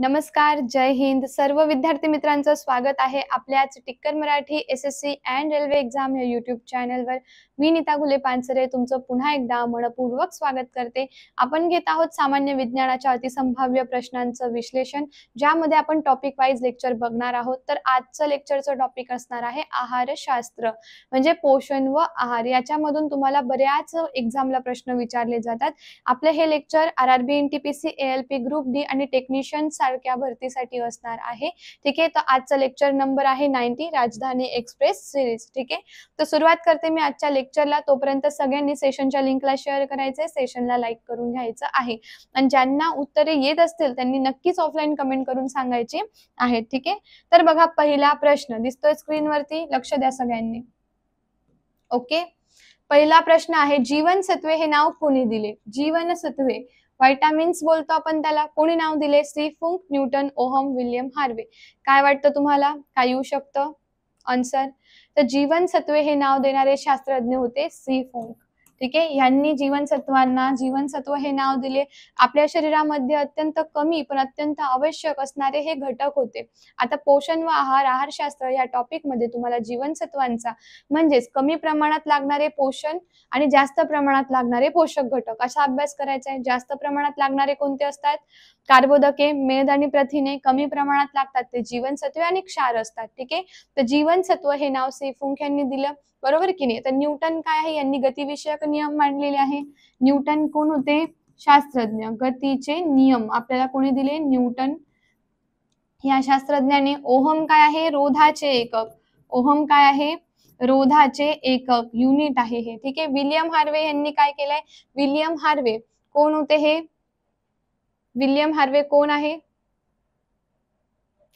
नमस्कार, जय हिंद. सर्व विद्यार्थी मित्रांचं स्वागत आहे आपल्याच Tikkar Marathi SSC and railway exam या यूट्यूब चॅनलवर. मी नीता घुले पानसरे तुमचं पुन्हा एकदा मनपूर्वक स्वागत करते. आपण घेत आहोत सामान्य विज्ञानाच्या अतिसंभाव्य प्रश्नांचं विश्लेषण, ज्यामध्ये आपण टॉपिक वाईज लेक्चर बघणार आहोत. तर आजचं लेक्चरचं टॉपिक असणार आहे आहारशास्त्र, म्हणजे पोषण व आहार. याच्यामधून तुम्हाला बऱ्याच एक्झामला प्रश्न विचारले जातात. आपले हे lecture RRB, NTPC, ALP, group D आणि टेक्निशियन सारख्या भरतीसाठी असणार आहे. ठीक आहे, तर आजचा लेक्चर नंबर आहे 90, राजधानी एक्सप्रेस सिरीज. ठीक आहे, तर सुरुवात करते मी आजच्या लेक्चरला. तोपर्यंत सगळ्यांनी सेशनच्या लिंकला शेअर करायचंय, सेशनला लाईक करून घ्यायचं आहे. आणि ज्यांना उत्तरे येत असतील त्यांनी नक्कीच ऑफलाईन कमेंट करून सांगायची आहेत. ठीक आहे, तर बघा पहिला प्रश्न दिसतोय स्क्रीनवरती, लक्ष द्या सगळ्यांनी. ओके, पहिला प्रश्न आहे, जीवनसत्वे हे नाव कोणी दिले? जीवनसत्वे, व्हायटामिन्स बोलतो आपण त्याला, कोणी नाव दिले? C Funk, Newton, Ohm, William Harvey. काय वाटतं तुम्हाला, काय येऊ शकतं आन्सर? तर जीवनसत्वे हे नाव देणारे शास्त्रज्ञ होते सी फुंक. ठीक आहे, यांनी जीवनसत्वांना जीवनसत्व हे नाव दिले. आपल्या शरीरामध्ये अत्यंत कमी पण अत्यंत आवश्यक असणारे हे घटक होते. आता पोषण व आहारशास्त्र या टॉपिक मध्ये तुम्हाला जीवनसत्वांचा म्हणजेच कमी प्रमाणात लागणारे पोषण आणि जास्त प्रमाणात लागणारे पोषक घटक असा अभ्यास करायचा आहे. जास्त प्रमाणात लागणारे कोणते असतात? कार्बोदके, मेद आणि प्रथिने. कमी प्रमाणात लागतात ते जीवनसत्वे आणि क्षार असतात. ठीक आहे, तर जीवनसत्व हे नाव सी फुंक यांनी दिलं, बरोबर की नाही? तर न्यूटन काय आहे, यांनी गतिविषयक नियम मांडलेले आहे. न्यूटन कोण होते? शास्त्रज्ञ. गतीचे नियम आपल्याला कोणी दिले? न्यूटन या शास्त्रज्ञाने. ओहम काय आहे? रोधाचे एकक. ओहम काय आहे? रोधाचे एकक, युनिट आहे हे. ठीक आहे, विल्यम हार्वे यांनी काय केलंय? विल्यम हार्वे कोण होते हे? विल्यम हार्वे कोण आहे?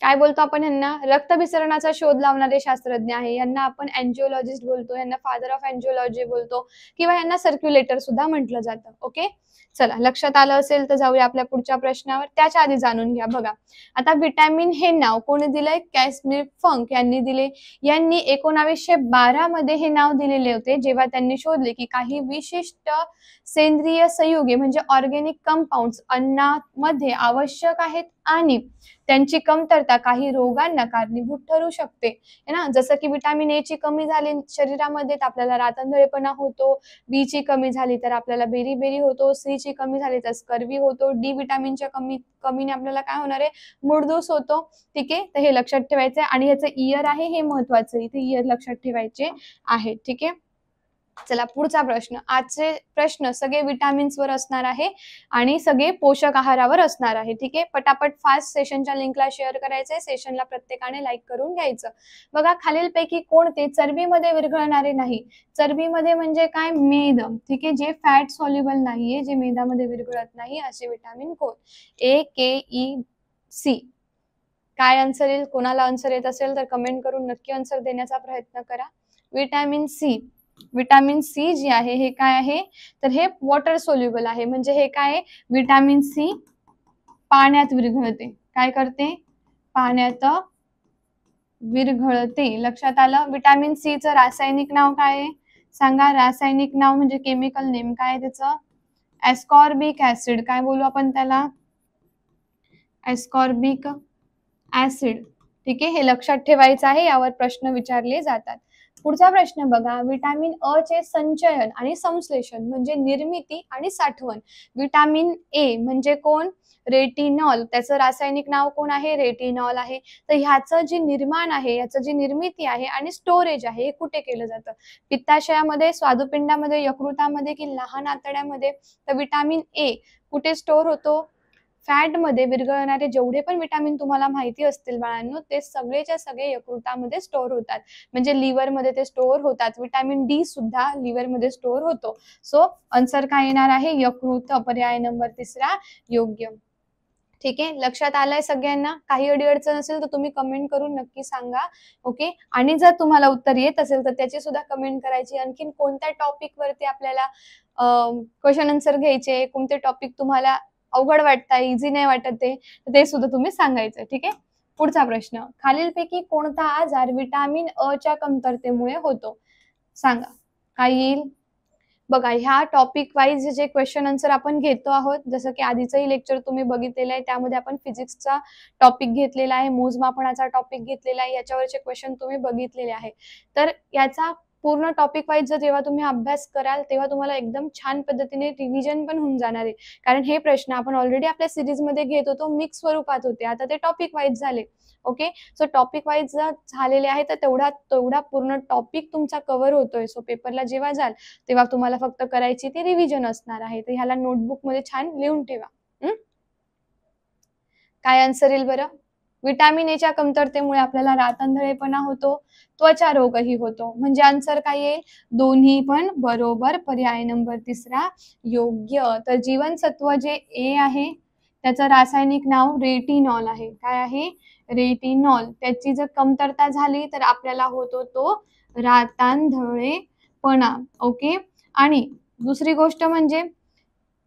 काय बोलतो आपण यांना? रक्तभिसरणाचा शोध लावणारे शास्त्रज्ञ आहे. यांना आपण अँजिओलॉजिस्ट बोलतो, यांना फादर ऑफ अँजिओलॉजी बोलतो, किंवा यांना सर्क्युलेटर सुद्धा म्हटलं जातं. ओके, चला लक्षात आलं असेल तर जाऊया आपल्या पुढच्या प्रश्नावर. त्याच्या आधी जाणून घ्या. बघा आता विटॅमिन हे नाव कोणी दिलंय? कॅस्मिर फंक यांनी दिले. यांनी 1912 मध्ये हे नाव दिलेले होते, जेव्हा त्यांनी शोधले की काही विशिष्ट सेंद्रिय संयुगे म्हणजे ऑर्गॅनिक कंपाऊंड्स अन्नामध्ये आवश्यक आहेत आणि त्यांची कमतरता काही रोगांना कारणीभूत ठरू शकते, है ना. जसं की विटामिन ए ची कमी झाली शरीरामध्ये तर आपल्याला रातंधळेपणा होतो, बी ची कमी झाली तर आपल्याला बेरी होतो, सी ची कमी झाली तर स्कर्वी होतो, डी विटामिनच्या कमीने आपल्याला काय होणार आहे? मूळदूस होतो. ठीक आहे, तर हे लक्षात ठेवायचं आहे. आणि ह्याचं इयर आहे हे महत्वाचं, इथे इयर लक्षात ठेवायचे आहे. ठीक आहे, चला पुढचा प्रश्न. आजचे प्रश्न सगळे विटामिन्स वर असणार आहे आणि सगळे पोषक आहारावर असणार आहे. ठीक आहे, पटापट फास्ट सेशनच्या लिंकला शेअर करायचंय, सेशनला प्रत्येकाने लाईक करून घ्यायचं. बघा खालीलपैकी कोणते चरबीमध्ये विरघळणारे नाही? चरबीमध्ये म्हणजे काय? मेद. ठीक आहे, जे फॅट सॉल्युबल नाहीये, जे मेदामध्ये विरघळत नाही असे विटामिन कोण? ए, के, ई, सी. काय आन्सर येईल? कोणाला आन्सर येत असेल तर कमेंट करून नक्की आन्सर देण्याचा प्रयत्न करा. Vitamin C. विटामिन सी जे आहे हे काय आहे? तर हे वॉटर सोल्युबल आहे. म्हणजे हे काय? विटामिन सी पाण्यात विरघळते. काय करते? पाण्यात विरघळते. लक्षात आलं? विटामिन सी चं रासायनिक नाव काय आहे? सांगा. रासायनिक नाव म्हणजे केमिकल नेम काय आहे त्याचं? Ascorbic acid. काय बोलू आपण त्याला? Ascorbic acid. ठीक आहे, हे लक्षात ठेवायचं आहे, यावर प्रश्न विचारले जातात. पुढचा प्रश्न बघा. विटामिन अ चे संचयन आणि संश्लेषण म्हणजे निर्मिती आणि साठवण. विटामिन ए म्हणजे कोण? रेटिनॉल. त्याचं रासायनिक नाव कोण आहे? रेटिनॉल आहे. तर ह्याचं जे निर्माण आहे, याचं जी निर्मिती आहे आणि स्टोरेज आहे हे कुठे केलं जातं? पित्ताशयामध्ये, स्वादुपिंडामध्ये, यकृतामध्ये की लहान आतड्यामध्ये? तर विटामिन ए कुठे स्टोर होतो? फॅट मध्ये विरघळणारे जेवढे पण विटामिन तुम्हाला माहिती असतील बाळांनो, ते सगळेच्या सगळे यकृतामध्ये स्टोर होतात. म्हणजे लिव्हर मध्ये ते स्टोर होतात. विटामिन डी सुद्धा लिव्हर मध्ये स्टोर होतो. सो आन्सर काय येणार आहे? यकृत. पर्याय नंबर 3 योग्य. ठीक आहे, लक्षात आलंय सगळ्यांना? काही अडीअडचण असेल तर तुम्ही कमेंट करून नक्की सांगा. ओके, आणि जर तुम्हाला उत्तर येत असेल तर त्याची सुद्धा कमेंट करायची. आणखीन कोणत्या टॉपिक वरती आपल्याला क्वेश्चन आन्सर घ्यायचे, कोणते टॉपिक तुम्हाला अवघड वाटतं, इझी नाही वाटत ते सुद्धा तुम्ही सांगायचं. ठीक आहे, पुढचा प्रश्न. खालीलपैकी कोणता आजार विटामिन अ च्या कमतरतेमुळे होतो? सांगा. काय येईल? बघा, ह्या टॉपिक वाईज जे क्वेश्चन आन्सर आपण घेतो आहोत, जसं की आधीचंही लेक्चर तुम्ही बघितलेलं आहे, त्यामध्ये आपण फिजिक्सचा टॉपिक घेतलेला आहे, मोजमापनाचा टॉपिक घेतलेला आहे, याच्यावरचे क्वेश्चन तुम्ही बघितलेले आहे. तर याचा पूर्ण टॉपिक वाईज जर जेव्हा तुम्ही अभ्यास कराल, तेव्हा तुम्हाला एकदम छान पद्धतीने रिव्हिजन पण होऊन जाणार आहे. कारण हे प्रश्न आपण ऑलरेडी आपल्या सीरीजमध्ये घेत होतो, मिक्स स्वरूपात होते. आता ते टॉपिक वाईज झाले. ओके, सो टॉपिक वाईज जर झालेले आहे, तर तेवढा पूर्ण टॉपिक तुमचा कव्हर होतोय. सो पेपरला जेव्हा जाल, तेव्हा तुम्हाला फक्त करायची ती रिव्हिजन असणार आहे. तर ह्याला नोटबुकमध्ये छान लिहून ठेवा. काय आन्सर येईल बरं? विटामिन एच्या कमतरतेमुळे आपल्याला रातआंधळेपणा होतो, त्वचा रोगही होतो. म्हणजे आन्सर काय येईल? दोन्ही पण बरोबर. पर्याय नंबर 3 योग्य. तर जीवनसत्व जे ए आहे त्याचं रासायनिक नाव रेटिनॉल आहे. काय आहे? रेटिनॉल. त्याची जर कमतरता झाली तर आपल्याला होतो तो रातांधळेपणा. ओके, आणि दुसरी गोष्ट म्हणजे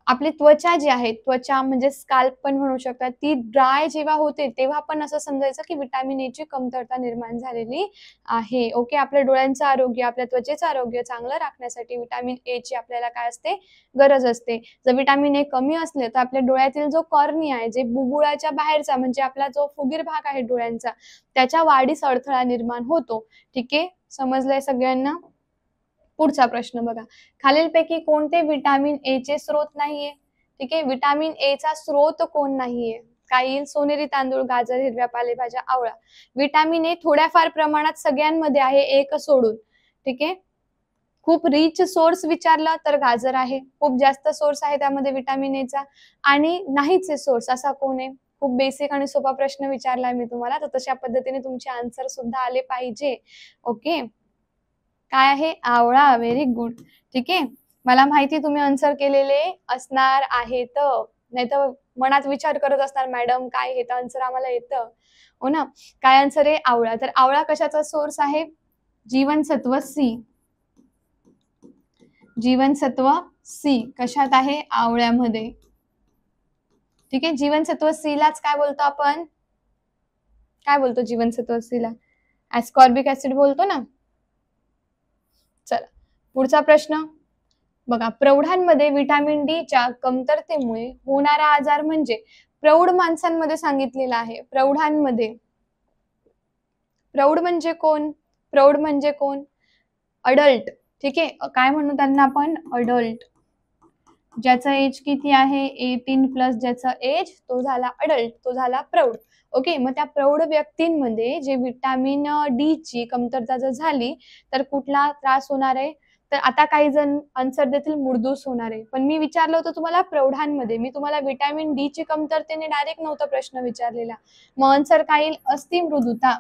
आपली त्वचा जी आहे, त्वचा म्हणजे स्काल्प पण म्हणू शकतात, ती ड्राय जेव्हा होते तेव्हा पण असं समजायचं की विटामिन ए ची कमतरता निर्माण झालेली आहे. ओके, आपल्या डोळ्यांचं आरोग्य, आपल्या त्वचेचं आरोग्य चांगलं राखण्यासाठी विटामिन ए ची आपल्याला काय असते? गरज असते. जर विटामिन ए कमी असले तर आपल्या डोळ्यातील जो कॉर्निया आहे, जे बुबुळाच्या बाहेरचा म्हणजे आपला जो फुगीर भाग आहे डोळ्यांचा, त्याच्या वाढीस अडथळा निर्माण होतो. ठीक आहे, समजलंय सगळ्यांना? पुढचा प्रश्न बघा, खालीलपैकी कोणते विटामिन ए चे स्रोत नाहीये? ठीक आहे, विटामिन ए चा स्रोत कोण नाहीये? काय येईल? सोनेरी तांदूळ, गाजर, हिरव्या पालेभाज्या, आवळा. विटामिन ए थोड्याफार प्रमाणात सगळ्यांमध्ये आहे, एक सोडून. ठीक आहे, खूप रिच सोर्स विचारला तर गाजर आहे, खूप जास्त सोर्स आहे त्यामध्ये विटामिन ए चा. आणि नाहीच सोर्स असा कोण आहे? खूप बेसिक आणि सोपा प्रश्न विचारलाय मी तुम्हाला, तर तशा पद्धतीने तुमचे आन्सर सुद्धा आले पाहिजे. ओके, काय आहे? आवळा. Very good. ठीक आहे, मला माहिती तुम्ही आन्सर केलेले असणार आहेत, नाहीतर मनात विचार करत असणार मॅडम काय हे तर आन्सर आम्हाला येतं. हो ना? काय आन्सर आहे? आवळा. तर आवळा कशाचा सोर्स आहे? जीवनसत्व सी. जीवनसत्व सी कशात आहे? आवळ्यामध्ये. ठीक आहे, जीवनसत्व सी लाच काय बोलतो आपण? काय बोलतो जीवनसत्व सी ला? ॲस्कॉर्बिक ऍसिड बोलतो ना. चला, पुढचा प्रश्न बघा, प्रौढांमध्ये विटामिन डी च्या कमतरतेमुळे होणारा आजार म्हणजे? प्रौढ माणसांमध्ये सांगितलेला आहे. प्रौढांमध्ये. प्रौढ म्हणजे कोण? प्रौढ म्हणजे कोण? अडल्ट. ठीक आहे, काय म्हणू त्यांना आपण? अडल्ट. ज्याचं एज किती आहे? 18+, ज्याचा एज तो झाला अडल्ट, तो झाला प्रौढ. ओके, मग त्या प्रौढ व्यक्तींमध्ये जे विटामिन डी ची कमतरता जर झाली तर कुठला त्रास होणार आहे? तर आता काही जण आन्सर देतील मुरदूस होणार आहे, पण मी विचारलं होतं तुम्हाला प्रौढांमध्ये. मी तुम्हाला विटामिन डी ची कमतरतेने डायरेक्ट नव्हता प्रश्न विचारलेला. मग आन्सर काय येईल? अस्थिमृदुता.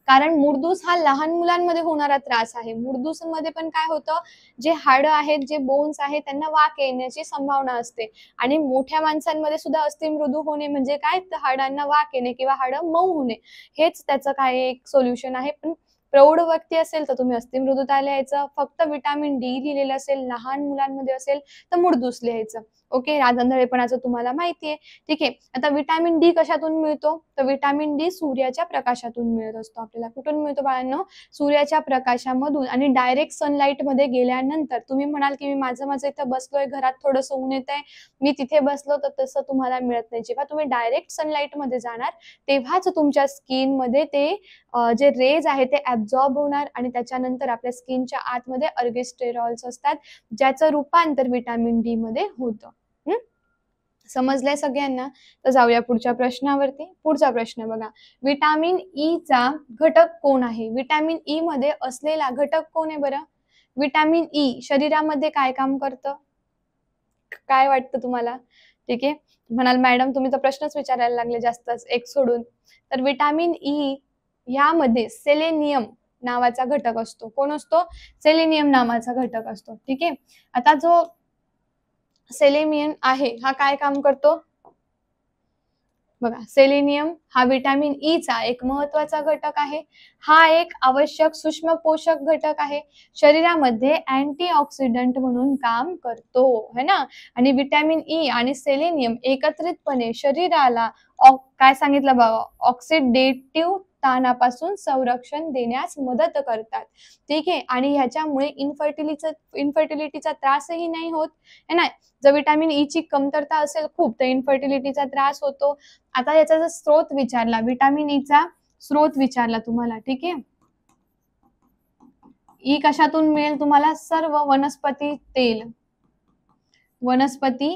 कारण मुरदूस हा लहान मुलांमध्ये होणारा त्रास आहे. मुरदूसमध्ये पण काय होतं? जे हाडं आहेत, जे बोन्स आहेत, त्यांना वाक येण्याची संभावना असते. आणि मोठ्या माणसांमध्ये सुद्धा अस्थिमृदू होणे म्हणजे काय? तर हाडांना वाक येणे किंवा हाडं मऊ होणे, हेच त्याचं काय एक सोल्युशन आहे. पण प्रौढ व्यक्ती असेल तर तुम्ही अस्थिमृदुता लिहायचं. फक्त विटामिन डी लिहिलेलं असेल, लहान मुलांमध्ये असेल तर मुरदूस लिहायचं. ओके, राजआंधळेपणाचं तुम्हाला माहिती आहे. ठीक आहे, आता विटामिन डी कशातून मिळतो? तर विटामिन डी सूर्याच्या प्रकाशातून मिळत असतो आपल्याला. कुठून मिळतो बाळांनो? सूर्याच्या प्रकाशामधून. आणि डायरेक्ट सनलाईट मध्ये गेल्यानंतर तुम्ही म्हणाल की मी माझं इथं बसलोय, घरात थोडंसं ऊन येत आहे, मी तिथे बसलो, तर तसं तुम्हाला मिळत नाही. जेव्हा तुम्ही डायरेक्ट सनलाईट मध्ये जाणार तेव्हाच तुमच्या स्किन मध्ये ते जे रेज आहे ते ऍब्झॉर्ब होणार आणि त्याच्यानंतर आपल्या स्किनच्या आतमध्ये अर्गेस्टेरॉल्स असतात, ज्याचं रूपांतर विटामिन डी मध्ये होतं. समजलंय सगळ्यांना? तर जाऊया पुढच्या प्रश्नावरती. पुढचा प्रश्न बघा, विटामिन ई चा घटक कोण आहे? विटामिन ई मध्ये असलेला घटक कोण आहे बरं? विटामिन ई शरीरामध्ये काय काम करतं? काय वाटतं तुम्हाला? ठीक आहे, म्हणाल मॅडम तुम्ही तर प्रश्नच विचारायला लागले जास्तच एक सोडून. तर विटामिन ई यामध्ये सेलेनियम नावाचा घटक असतो. कोण असतो? सेलेनियम नावाचा घटक असतो. ठीक आहे, आता जो सेलेनियम आहे हा काय काम करतो? बघा, सेलेनियम हा विटामिन ई चा एक महत्वाचा घटक आहे. हा एक आवश्यक सूक्ष्म पोषक घटक आहे. शरीरामध्ये अँटीऑक्सिडंट म्हणून काम करतो, है ना. आणि विटामिन ई आणि सेलेनियम एकत्रितपणे शरीराला काय सांगितलं बाबा? ऑक्सिडेटिव्ह ताणापासून संरक्षण देण्यास मदत करतात. ठीक आहे, आणि ह्याच्यामुळे इन्फर्टिलिटीचा त्रासही नाही होत है ना. जर विटामिन ई ची कमतरता असेल खूप तर इन्फर्टिलिटीचा त्रास होतो. आता याचा जर स्रोत विचारला, विटामिन ई चा स्रोत विचारला तुम्हाला, ठीक आहे, ई कशातून मिळेल तुम्हाला? सर्व वनस्पती तेल, वनस्पती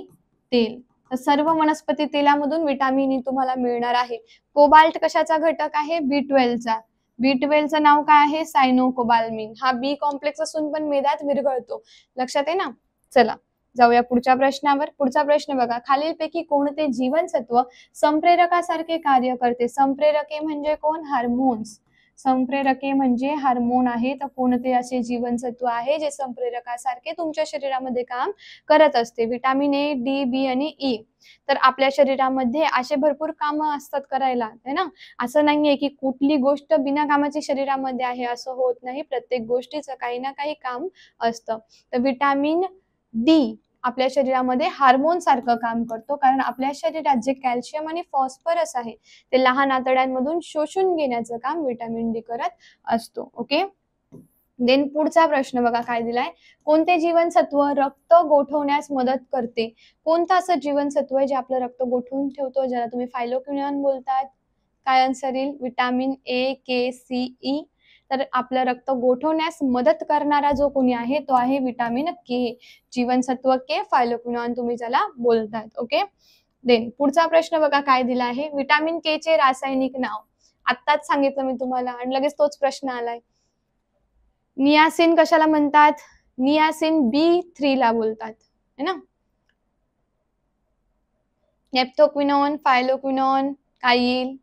तेल. तर सर्व वनस्पती तेलामधून विटामिन ई तुम्हाला मिळणार आहे. कोबाल्ट कशाचा घटक आहे? B12 चा. B12चं नाव काय आहे? सायनोकोबाल्मिन. हा बी कॉम्प्लेक्स असून पण मेदात विरघळतो. लक्षात आहे ना. चला जाऊया पुढच्या प्रश्नावर. पुढचा प्रश्न बघा, खालीलपैकी कोणते जीवनसत्व संप्रेरकासारखे कार्य करते? संप्रेरके म्हणजे कोण? हार्मोन्स. संप्रेरके म्हणजे हार्मोन आहे. तर कोणते असे जीवनसत्व आहे जे संप्रेरकासारखे तुमच्या शरीरामध्ये काम करत असते? विटामिन ए, डी, बी आणि ई. तर आपल्या शरीरामध्ये असे भरपूर कामं असतात करायला, है ना. असं नाहीये की कुठली गोष्ट बिना कामाची शरीरामध्ये आहे असं होत नाही. प्रत्येक गोष्टीचं काही ना काही काम असतं. तर विटामिन डी आपल्या शरीरामध्ये हार्मोन सारखं काम करतो, कारण आपल्या शरीरात जे कॅल्शियम आणि फॉस्फरस आहे ते लहान आतड्यांमधून शोषून घेण्याचं काम विटामिन डी करत असतो. ओके. देन पुढचा प्रश्न बघा काय दिलाय, कोणते जीवनसत्व रक्त गोठवण्यास मदत करते? कोणतं असं जीवनसत्व आहे जे आपलं रक्त गोठवून ठेवतो, ज्याला तुम्ही फायलोक्विनॉन बोलतात? काय आन्सर येईल? Vitamin A, K, C, E. तर आपलं रक्त गोठवण्यास मदत करणारा जो कोणी आहे तो आहे विटामिन के. जीवनसत्व के, फायलोक्विनॉन तुम्ही ज्याला बोलतात. ओके. देन पुढचा प्रश्न बघा काय दिला आहे, विटामिन के चे रासायनिक नाव. आत्ताच सांगितलं मी तुम्हाला आणि लगेच तोच प्रश्न आलाय. नियासिन कशाला म्हणतात? नियासिन B3 ला बोलतात, है ना. नेप्थोक्विनॉन, फायलोक्विनॉन काय येईल?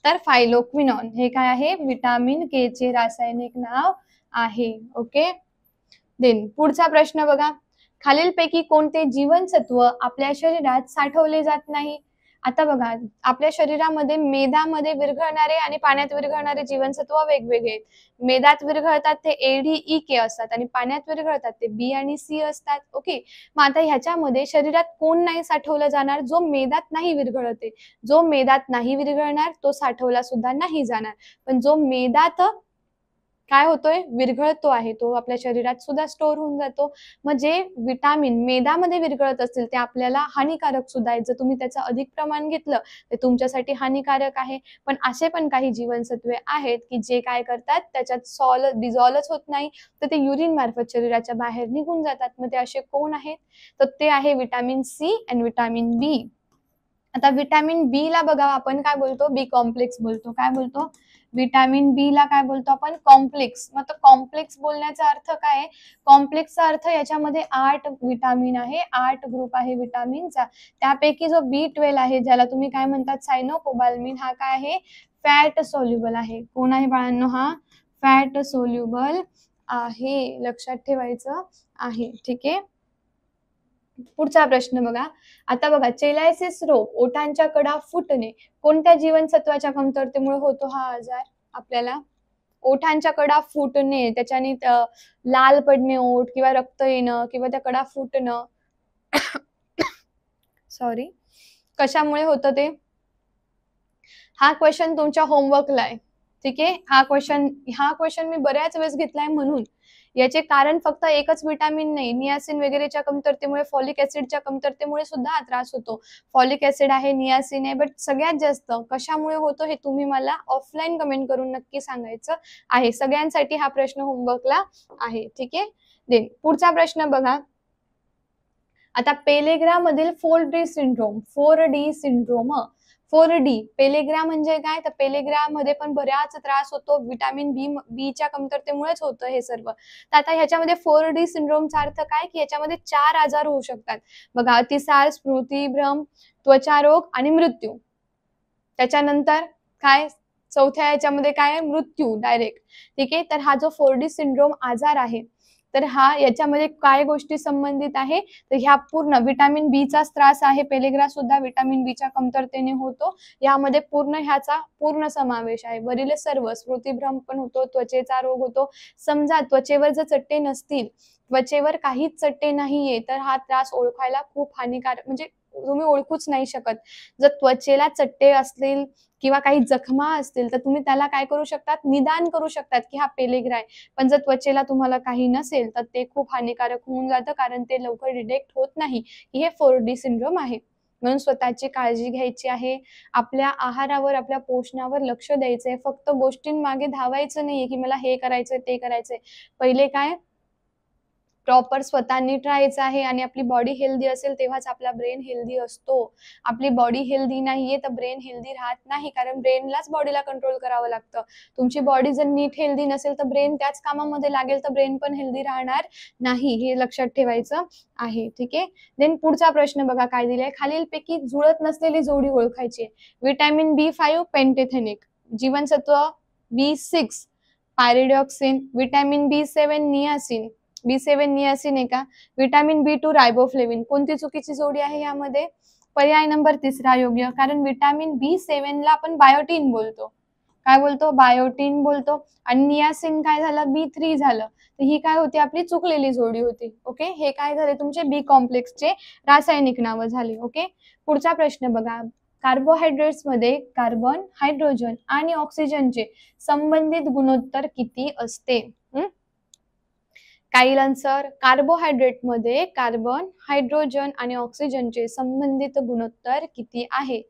तर फायलोक्विनॉन हे काय आहे? विटामिन के चे रासायनिक नाव आहे. ओके. देन पुढचा प्रश्न बघा, खालीलपैकी कोणते जीवनसत्व आपल्या शरीरात साठवले जात नाही? आता बघा, आपल्या शरीरामध्ये मेदामध्ये विरघळणारे आणि पाण्यात विरघळणारे जीवनसत्व वेगवेगळे आहेत. मेदात विरघळतात ते ADEK असतात आणि पाण्यात विरघळतात ते B आणि C असतात. ओके. मग आता ह्याच्यामध्ये शरीरात कोण नाही साठवलं जाणार? जो मेदात नाही विरघळते. जो मेदात नाही विरघळणार तो साठवला सुद्धा नाही जाणार. पण जो मेदात काय होतोय? विरघळतो आहे तो आपल्या शरीरात सुद्धा स्टोअर होऊन जातो. मग जे विटामिन मेदामध्ये विरघळत असतील ते आपल्याला हानिकारक सुद्धा आहेत. जर तुम्ही त्याचं अधिक प्रमाण घेतलं ते तुमच्यासाठी हानिकारक आहे. पण असे पण काही जीवनसत्वे आहेत की जे काय करतात, त्याच्यात डिझॉल्वच होत नाही, तर ते युरिन मार्फत शरीराच्या बाहेर निघून जातात. मग ते असे कोण आहेत? तर ते आहे विटामिन सी आणि विटामिन बी. आता विटामिन बी ला बघा आपण काय बोलतो? बी कॉम्प्लेक्स बोलतो. काय बोलतो? विटामिन बी ला काय बोलतो आपण? कॉम्प्लेक्स. मग तो कॉम्प्लेक्स बोलण्याचा अर्थ काय आहे? कॉम्प्लेक्सचा अर्थ याच्यामध्ये 8 विटामिन आहे, 8 ग्रुप आहे विटामिनचा. त्यापैकी जो B12 आहे ज्याला तुम्ही काय म्हणतात? सायनोकोबाल्मिन, हा काय आहे? फॅट सोल्युबल आहे. कोण आहे बाळांनो? हा फॅट सोल्युबल आहे. लक्षात ठेवायचं आहे. ठीक आहे. पुढचा प्रश्न बघा. आता बघा, चेलायसिस रोग, ओठांच्या कडा फुटणे, कोणत्या जीवनसत्वाच्या कमतरतेमुळे होतो हा आजार? आपल्याला ओठांच्या कडा फुटणे, त्याच्याने लाल पडणे ओठ किंवा रक्त येणं किंवा त्या कडा फुटणं सॉरी, कशामुळे होतं ते? हा क्वेश्चन तुमच्या होमवर्कला आहे. ठीक आहे. हा क्वेश्चन मी बऱ्याच वेळेस घेतलाय. म्हणून याचे कारण फक्त एकच विटामिन नाही, नियासिन वगैरेच्या कमतरतेमुळे, फॉलिक ऍसिडच्या कमतरतेमुळे सुद्धा हा त्रास होतो. फॉलिक ऍसिड आहे, नियासिन आहे, बट सगळ्यात जास्त कशामुळे होतो हे तुम्ही मला ऑफलाईन कमेंट करून नक्की सांगायचं आहे. सगळ्यांसाठी हा प्रश्न होमवर्कला आहे. ठीक आहे. देन पुढचा प्रश्न बघा. आता पेलेग्रा मधील 4D syndrome, 4D syndrome, 4D pellagra म्हणजे काय? तर पेलेग्रा मध्ये पण बऱ्याच त्रास होतो. विटामिन बी च्या कमतरतेमुळेच होतं हे सर्व. तर आता ह्याच्यामध्ये 4D सिंड्रोमचा अर्थ काय? की याच्यामध्ये 4 आजार होऊ शकतात. बघा, अतिसार, स्मृतिभ्रम, त्वचारोग आणि मृत्यू. त्याच्यानंतर काय? चौथ्या याच्यामध्ये काय आहे? मृत्यू डायरेक्ट. ठीक आहे. तर हा जो 4D सिंड्रोम आजार आहे तर हा याच्यामध्ये काय गोष्टी संबंधित आहे? तर ह्या पूर्ण विटामिन बी चा त्रास आहे. पेलेग्रा सुद्धा विटामिन बी च्या कमतरतेने होतो. यामध्ये ह्याचा पूर्ण समावेश आहे. वरील सर्व, स्मृतिभ्रम पण होतो, त्वचेचा रोग होतो. समजा त्वचेवर जर चट्टे नसतील, त्वचेवर काहीच चट्टे नाहीये, तर हा त्रास ओळखायला खूप हानिकारक, म्हणजे तुम्ही ओळखूच नाही शकत. जर त्वचेला चट्टे असतील किंवा काही जखमा असतील तर तुम्ही त्याला काय करू शकतात, निदान करू शकतात की हा पेलेग्रा आहे. पण जर त्वचेला तुम्हाला काही नसेल तर ते खूप हानिकारक होऊन जातं, कारण ते लवकर डिटेक्ट होत नाही की हे 4D सिंड्रोम आहे. म्हणून स्वतःची काळजी घ्यायची आहे. आपल्या आहारावर, आपल्या पोषणावर लक्ष द्यायचंय. फक्त गोष्टींमागे धावायचं नाहीये की मला हे करायचंय, ते करायचंय. पहिले काय प्रॉपर स्वतः नीट राहायचं आहे आणि आपली बॉडी हेल्दी असेल तेव्हाच आपला ब्रेन हेल्दी असतो. आपली बॉडी हेल्दी नाहीये तर ब्रेन हेल्दी राहत नाही, कारण ब्रेनलाच बॉडीला कंट्रोल करावं लागतं. तुमची बॉडी जर नीट हेल्दी नसेल तर ब्रेन त्याच कामामध्ये लागेल, तर ब्रेन पण हेल्दी राहणार नाही. हे लक्षात ठेवायचं आहे. ठीक आहे. देन पुढचा प्रश्न बघा काय दिलाय. खालीलपैकी जुळत नसलेली जोडी ओळखायची आहे. व्हिटॅमिन B5 पेंटेथेनिक, जीवनसत्व B6 pyridoxine, vitamin B7 niacin, B7 niacin आहे का, व्हिटॅमिन B2 रायबोफ्लेविन. कोणती चुकीची जोडी आहे यामध्ये? पर्याय नंबर 3 योग्य, कारण व्हिटॅमिन B7 ला आपण बायोटीन बोलतो. काय बोलतो? बायोटीन बोलतो. आणि नियासिन काय झालं? B3 झालं. तर ही काय होती? आपली चुकलेली जोडी होती. ओके, हे काय झाले? तुमचे बी कॉम्प्लेक्सचे रासायनिक नावं झाली. ओके, पुढचा प्रश्न बघा. कार्बोहायड्रेट्स मध्ये कार्बन, हायड्रोजन आणि ऑक्सिजनचे संबंधित गुणोत्तर किती असते? काही आन्सर. कार्बोहायड्रेटमध्ये कार्बन, हायड्रोजन आणि ऑक्सिजनचे संबंधित गुणोत्तर किती आहे?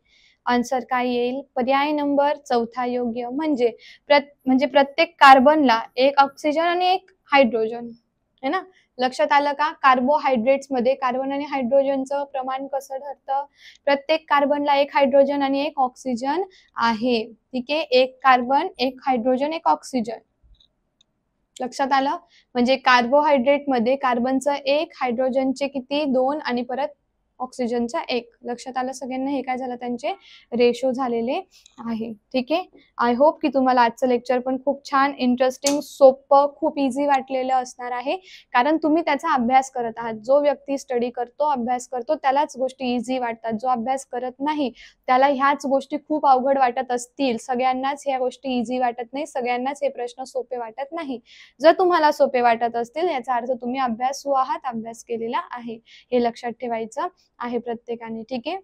आन्सर काय येईल? पर्याय नंबर 4 योग्य. म्हणजे प्रत्येक कार्बनला एक ऑक्सिजन आणि एक हायड्रोजन है ना. लक्षात आलं का? कार्बोहायड्रेट्समध्ये कार्बन आणि हायड्रोजनचं प्रमाण कसं ठरतं? प्रत्येक कार्बनला एक हायड्रोजन आणि एक ऑक्सिजन आहे. ठीक आहे, एक कार्बन, एक हायड्रोजन, एक ऑक्सिजन. लक्षात आलं? म्हणजे कार्बोहायड्रेटमध्ये कार्बनचं 1, हायड्रोजनचे किती? 2 आणि परत ऑक्सिजनचा 1. लक्षात आलं सगळ्यांना? हे काय झालं? त्यांचे रेशो झालेले आहे. ठीक आहे. आय होप की तुम्हाला आजचं लेक्चर पण खूप छान, इंटरेस्टिंग, सोपं, खूप इझी वाटलेलं असणार आहे, कारण तुम्ही त्याचा अभ्यास करत आहात. जो व्यक्ती स्टडी करतो, अभ्यास करतो, त्यालाच गोष्टी इझी वाटतात. जो अभ्यास करत नाही त्याला ह्याच गोष्टी खूप अवघड वाटत असतील. सगळ्यांनाच ह्या गोष्टी इझी वाटत नाही, सगळ्यांनाच हे प्रश्न सोपे वाटत नाही. जर तुम्हाला सोपे वाटत असतील याचा अर्थ तुम्ही अभ्यासू आहात, अभ्यास केलेला आहे. हे लक्षात ठेवायचं आहे प्रत्येकाने. ठीक आहे.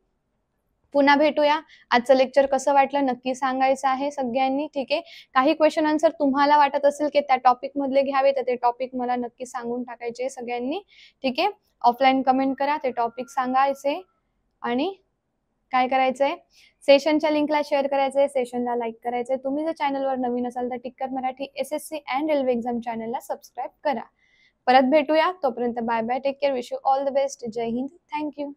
पुन्हा भेटूया. आजचं लेक्चर कसं वाटलं नक्की सांगायचं आहे सगळ्यांनी. ठीक आहे. काही क्वेश्चन आन्सर तुम्हाला वाटत असेल की त्या टॉपिक मधले घ्यावे तर ते टॉपिक मला नक्की सांगून टाकायचे सगळ्यांनी. ठीक आहे. ऑफलाईन कमेंट करा, ते टॉपिक सांगायचे आणि काय करायचंय, सेशनच्या लिंकला शेअर करायचंय, सेशनला लाईक करायचंय. तुम्ही जर चॅनलवर नवीन असाल तर Tikkar Marathi SSC and railway exam चॅनलला सबस्क्राईब करा. परत भेटूया. तोपर्यंत bye bye. Take care. Wish you all the best. जय हिंद. थँक्यू.